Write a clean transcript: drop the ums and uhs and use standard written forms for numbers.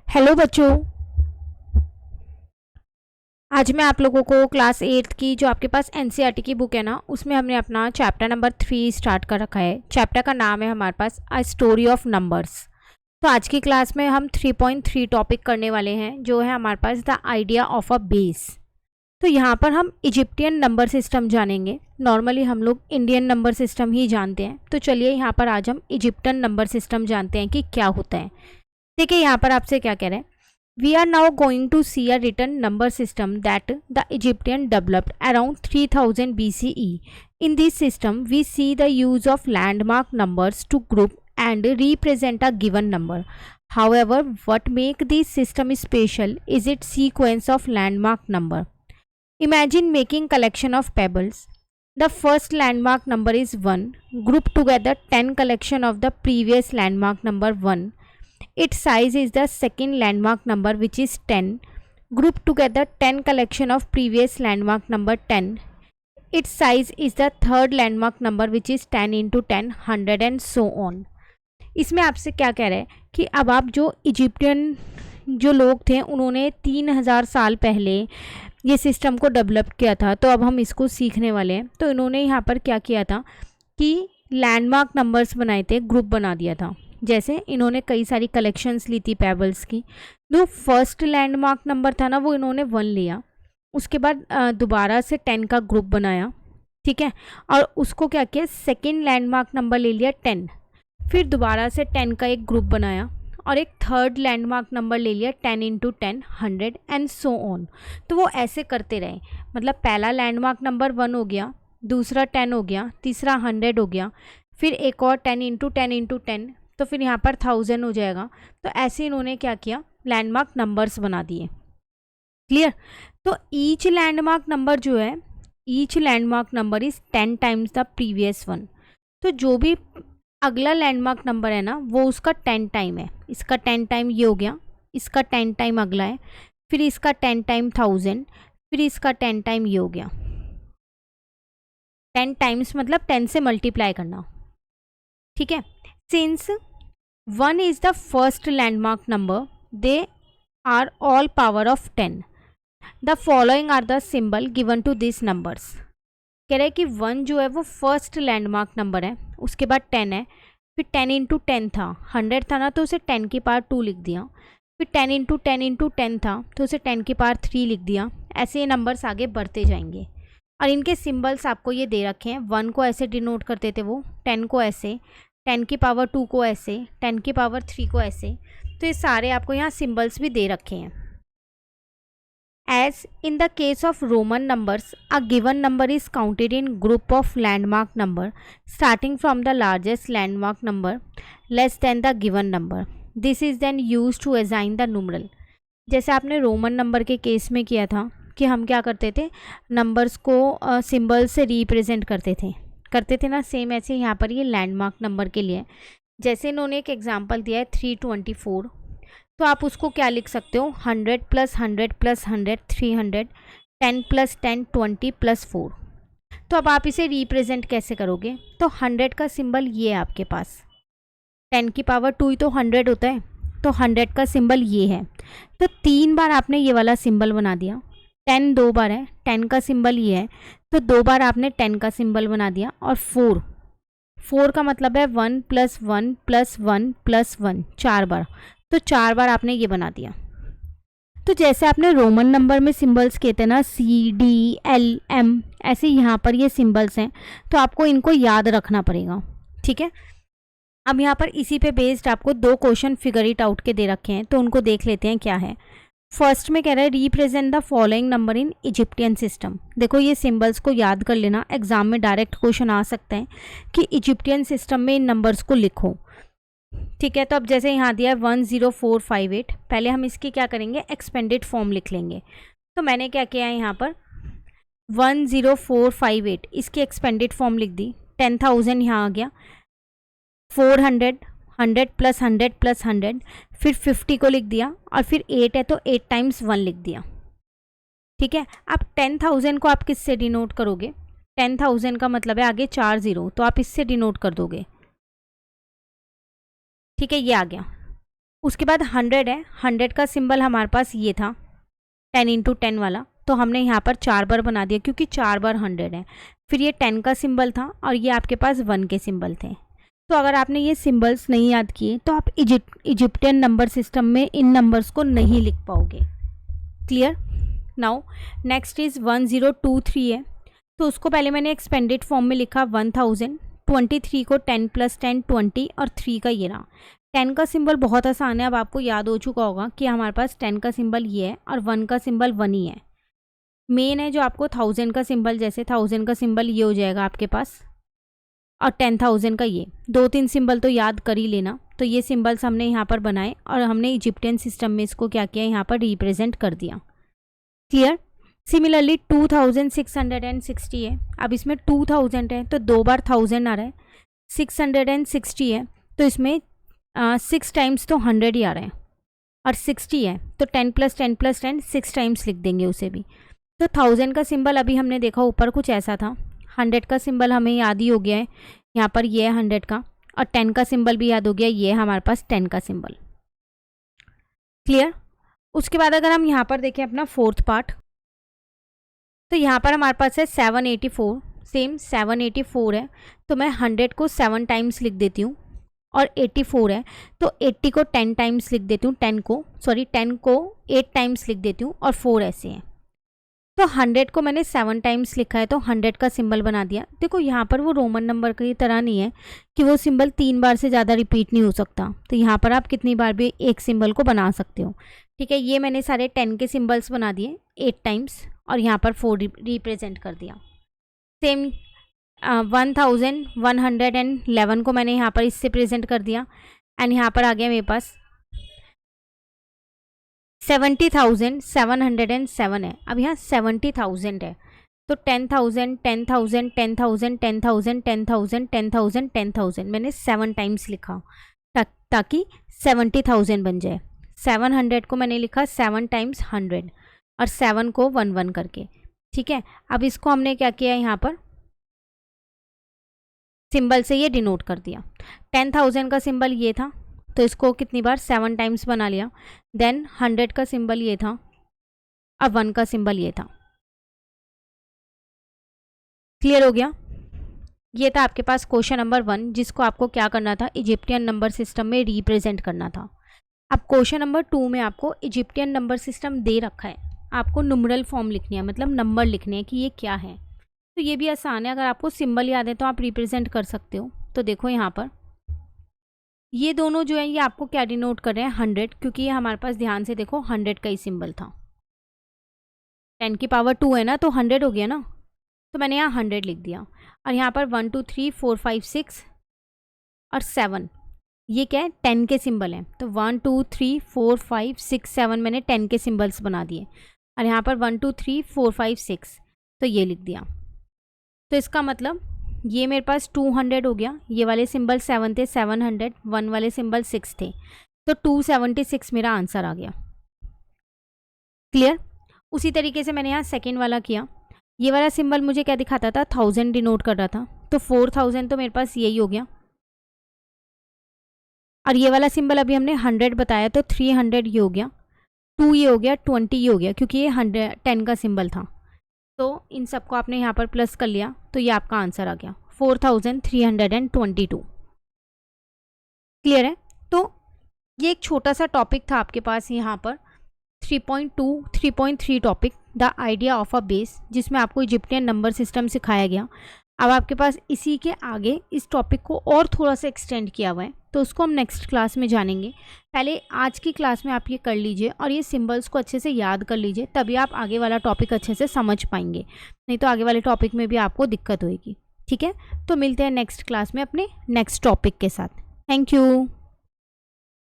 Hello बच्चों। आज मैं आप लोगों को क्लास 8th की जो आपके पास एनसीईआरटी की बुक है ना, उसमें हमने अपना चैप्टर नंबर 3 स्टार्ट कर रखा है। चैप्टर का नाम है हमारे पास अ स्टोरी ऑफ नंबर्स। तो आज की क्लास में हम 3.3 टॉपिक करने वाले हैं, जो है हमारे पास the idea of a base. तो यहाँ पर हम इजिप्टियन नंबर सिस्टम जानेंगे। नॉर्मली हम लोग इंडियन नंबर सिस्टम ही जानते हैं, तो चलिए यहाँ पर आज हम इजिप्टियन नंबर सिस्टम जानते हैं कि क्या होता है। देखिए यहाँ पर आपसे क्या कह रहे हैं, we are now going to see a written number system that the Egyptian developed around 3000 BCE. In this system, we see the use of landmark numbers to group and represent a given number. However, what makes this system special is its sequence of landmark number. Imagine making collection of pebbles. The first landmark number is 1. Group together 10 collection of the previous landmark number 1. Its size is the second landmark number, which is 10. Group together 10 collection of previous landmark number 10. Its size is the third landmark number, which is 10 into 10, 100 and so on. इसमें आपसे क्या कह रहे हैं कि अब आप जो इजिप्टियन जो लोग थे उन्होंने 3000 साल पहले ये सिस्टम को डेवलप किया था, तो अब हम इसको सीखने वाले हैं। तो इन्होंने यहाँ पर क्या किया था कि लैंडमार्क नंबर्स बनाए थे, ग्रुप बना दिया था। जैसे इन्होंने कई सारी कलेक्शंस ली थी पेबल्स की। जो फर्स्ट लैंडमार्क नंबर था ना, वो इन्होंने 1 लिया। उसके बाद दोबारा से 10 का ग्रुप बनाया, ठीक है, और उसको क्या किया, सेकंड लैंडमार्क नंबर ले लिया 10। फिर दोबारा से 10 का एक ग्रुप बनाया और एक थर्ड लैंडमार्क नंबर ले लिया 10 इंटू 10, 100 एंड सो ऑन। तो वो ऐसे करते रहे, मतलब पहला लैंडमार्क नंबर 1 हो गया, दूसरा 10 हो गया, तीसरा 100 हो गया, फिर एक और 10 इंटू 10 इंटू 10, तो फिर यहाँ पर 1000 हो जाएगा। तो ऐसे इन्होंने क्या किया, लैंडमार्क नंबर्स बना दिए। क्लियर। तो ईच लैंडमार्क नंबर जो है, each landmark number is 10 times the previous one. तो जो भी अगला लैंडमार्क नंबर है ना, वो उसका 10 टाइम है। इसका 10 टाइम ये हो गया, इसका 10 टाइम अगला है, फिर इसका 10 टाइम 1000, फिर इसका 10 टाइम ये हो गया। 10 टाइम्स मतलब 10 से मल्टीप्लाई करना, ठीक है। Since 1 is the first landmark number, they are all power of 10. The following are the symbol given to these numbers. कह रहे हैं कि 1 जो है वो फर्स्ट लैंडमार्क नंबर है, उसके बाद 10 है, फिर 10 इंटू 10 था, 100 था ना, तो उसे 10 की पावर 2 लिख दिया। फिर 10 इंटू 10 इंटू 10 था, तो उसे 10 की पावर 3 लिख दिया। ऐसे ये नंबर्स आगे बढ़ते जाएंगे और इनके सिम्बल्स आपको ये दे रखे हैं। 1 को ऐसे डिनोट करते थे वो, 10 को ऐसे, 10 की पावर 2 को ऐसे, 10 की पावर 3 को ऐसे। तो ये सारे आपको यहाँ सिंबल्स भी दे रखे हैं। As in the case of Roman numbers, a given number is counted in group of landmark number starting from the largest landmark number less than the given number. This is then use to assign the numeral. जैसे आपने Roman number के case में किया था कि हम क्या करते थे, नंबर्स को सिंबल से रिप्रेजेंट करते थे ना, सेम ऐसे यहाँ पर ये लैंडमार्क नंबर के लिए। जैसे इन्होंने एक एग्जांपल दिया है 324, तो आप उसको क्या लिख सकते हो, 100 प्लस 100 प्लस 100 300, 10 प्लस 10 20 प्लस 4। तो अब आप इसे रिप्रेजेंट कैसे करोगे, तो 100 का सिंबल ये है आपके पास, 10 की पावर 2 ही तो 100 होता है, तो 100 का सिंबल ये है। तो 3 बार आपने ये वाला सिंबल बना दिया। 10 2 बार है, 10 का सिंबल ये है, तो 2 बार आपने 10 का सिंबल बना दिया। और 4 का मतलब है 1 प्लस 1 प्लस 1 प्लस 1, 4 बार, तो 4 बार आपने ये बना दिया। तो जैसे आपने रोमन नंबर में सिंबल्स किए थे ना, CDLM, ऐसे यहाँ पर ये सिंबल्स हैं, तो आपको इनको याद रखना पड़ेगा, ठीक है। अब यहाँ पर इसी पे बेस्ड आपको 2 क्वेश्चन फिगर इट आउट के दे रखे हैं, तो उनको देख लेते हैं क्या है। फर्स्ट में कह रहा है represent the following number in Egyptian system. देखो ये सिंबल्स को याद कर लेना, एग्जाम में डायरेक्ट क्वेश्चन आ सकते हैं कि इजिप्टियन सिस्टम में इन नंबर्स को लिखो, ठीक है। तो अब जैसे यहाँ दिया है 10458, पहले हम इसकी क्या करेंगे, एक्सपेंडेड फॉर्म लिख लेंगे। तो मैंने क्या किया है यहाँ पर 10458, इसकी एक्सपेंडेड फॉर्म लिख दी। 10,000 यहाँ आ गया, 400, 100 प्लस 100 प्लस 100, फिर 50 को लिख दिया, और फिर 8 है तो 8 टाइम्स 1 लिख दिया, ठीक है। अब 10,000 को आप किससे डिनोट करोगे, 10,000 का मतलब है आगे 4 0, तो आप इससे डिनोट कर दोगे, ठीक है, ये आ गया। उसके बाद 100 है, 100 का सिंबल हमारे पास ये था 10 × 10 वाला, तो हमने यहाँ पर 4 बार बना दिया क्योंकि 4 बार 100 है। फिर ये 10 का सिंबल था और ये आपके पास 1 के सिंबल थे। तो अगर आपने ये सिंबल्स नहीं याद किए तो आप इजिप्टियन नंबर सिस्टम में इन नंबर्स को नहीं लिख पाओगे। क्लियर? नाउ नेक्स्ट इज़ 1023 है, तो उसको पहले मैंने एक्सपेंडेड फॉर्म में लिखा 1000, 23 को 10 + 10 20 और 3 का ये रहा। 10 का सिंबल बहुत आसान है, अब आपको याद हो चुका होगा कि हमारे पास 10 का सिंबल ये है और 1 का सिंबल 1 ही है। मेन है जो आपको 1000 का सिंबल, जैसे 1000 का सिंबल ये हो जाएगा आपके पास और 10,000 का ये 2-3 सिंबल तो याद कर ही लेना। तो ये सिंबल्स हमने यहाँ पर बनाए और हमने इजिप्टियन सिस्टम में इसको क्या किया, यहाँ पर रिप्रेजेंट कर दिया। क्लियर? सिमिलरली 2660 है, अब इसमें 2000 है तो 2 बार 1000 आ रहा है। 660 है तो इसमें 6 टाइम्स तो 100 ही आ रहा है और 60 है तो 10 + 10 + 10 6 टाइम्स लिख देंगे उसे भी। तो 1000 का सिंबल अभी हमने देखा ऊपर कुछ ऐसा था, 100 का सिंबल हमें याद ही हो गया है, यहाँ पर ये है 100 का, और 10 का सिंबल भी याद हो गया, ये है हमारे पास 10 का सिंबल। क्लियर? उसके बाद अगर हम यहाँ पर देखें अपना फोर्थ पार्ट, तो यहाँ पर हमारे पास है 784, सेम 784 है तो मैं 100 को 7 टाइम्स लिख देती हूँ और 84 है तो 80 को 10 टाइम्स लिख देती हूँ, 10 को 8 टाइम्स लिख देती हूँ और 4 ऐसे हैं। तो 100 को मैंने 7 टाइम्स लिखा है तो 100 का सिंबल बना दिया। देखो यहाँ पर वो रोमन नंबर की तरह नहीं है कि वो सिंबल 3 बार से ज़्यादा रिपीट नहीं हो सकता, तो यहाँ पर आप कितनी बार भी एक सिंबल को बना सकते हो। ठीक है, ये मैंने सारे 10 के सिंबल्स बना दिए 8 टाइम्स और यहाँ पर 4 रिप्रेजेंट कर दिया। सेम 1111 को मैंने यहाँ पर इससे प्रेजेंट कर दिया एंड यहाँ पर आ गया मेरे पास 70,707 है। अब यहाँ 70,000 है तो 10,000 10,000 10,000 10,000 10,000 10,000 10,000 मैंने 7 टाइम्स लिखा ताकि 70,000 बन जाए। 700 को मैंने लिखा 7 टाइम्स 100 और 7 को 1 1 करके। ठीक है, अब इसको हमने क्या किया, यहाँ पर सिंबल से ये डिनोट कर दिया। 10,000 का सिंबल ये था तो इसको कितनी बार 7 टाइम्स बना लिया। देन 100 का सिंबल ये था और 1 का सिंबल ये था। क्लियर हो गया? ये था आपके पास क्वेश्चन नंबर 1, जिसको आपको क्या करना था, इजिप्टियन नंबर सिस्टम में रिप्रेजेंट करना था। अब क्वेश्चन नंबर 2 में आपको इजिप्टियन नंबर सिस्टम दे रखा है, आपको नुमरल फॉर्म लिखनी है, मतलब नंबर लिखने हैं कि ये क्या है। तो ये भी आसान है, अगर आपको सिंबल याद है तो आप रिप्रेजेंट कर सकते हो। तो देखो यहाँ पर ये दोनों जो है ये आपको क्या डिनोट कर रहे हैं, 100, क्योंकि ये हमारे पास ध्यान से देखो 100 का ही सिंबल था। 10 की पावर 2 है ना तो 100 हो गया ना, तो मैंने यहाँ 100 लिख दिया। और यहाँ पर 1 2 3 4 5 6 और 7 ये क्या है, 10 के सिंबल हैं। तो 1 2 3 4 5 6 7 मैंने 10 के सिंबल्स बना दिए और यहाँ पर 1 2 3 4 5 6 तो ये लिख दिया। तो इसका मतलब ये मेरे पास 200 हो गया, ये वाले सिंबल 7 थे 700, 1 वाले सिंबल 6 थे तो 276 मेरा आंसर आ गया। क्लियर? उसी तरीके से मैंने यहाँ सेकेंड वाला किया, ये वाला सिंबल मुझे क्या दिखाता था, 1000 डिनोट कर रहा था, तो 4000 तो मेरे पास यही हो गया। और ये वाला सिंबल अभी हमने 100 बताया तो 300 ये हो गया, 2 ये हो गया, 20 ये हो गया, क्योंकि ये 10 का सिंबल था। तो इन सबको आपने यहाँ पर प्लस कर लिया तो ये आपका आंसर आ गया 4322। क्लियर है? तो ये एक छोटा सा टॉपिक था आपके पास यहाँ पर 3.2 3.3 topic the idea of a base, जिसमें आपको इजिप्टियन नंबर सिस्टम सिखाया गया। अब आपके पास इसी के आगे इस टॉपिक को और थोड़ा सा एक्सटेंड किया हुआ है, तो उसको हम नेक्स्ट क्लास में जानेंगे। पहले आज की क्लास में आप ये कर लीजिए और ये सिंबल्स को अच्छे से याद कर लीजिए, तभी आप आगे वाला टॉपिक अच्छे से समझ पाएंगे, नहीं तो आगे वाले टॉपिक में भी आपको दिक्कत होगी। ठीक है, तो मिलते हैं नेक्स्ट क्लास में अपने नेक्स्ट टॉपिक के साथ। Thank you.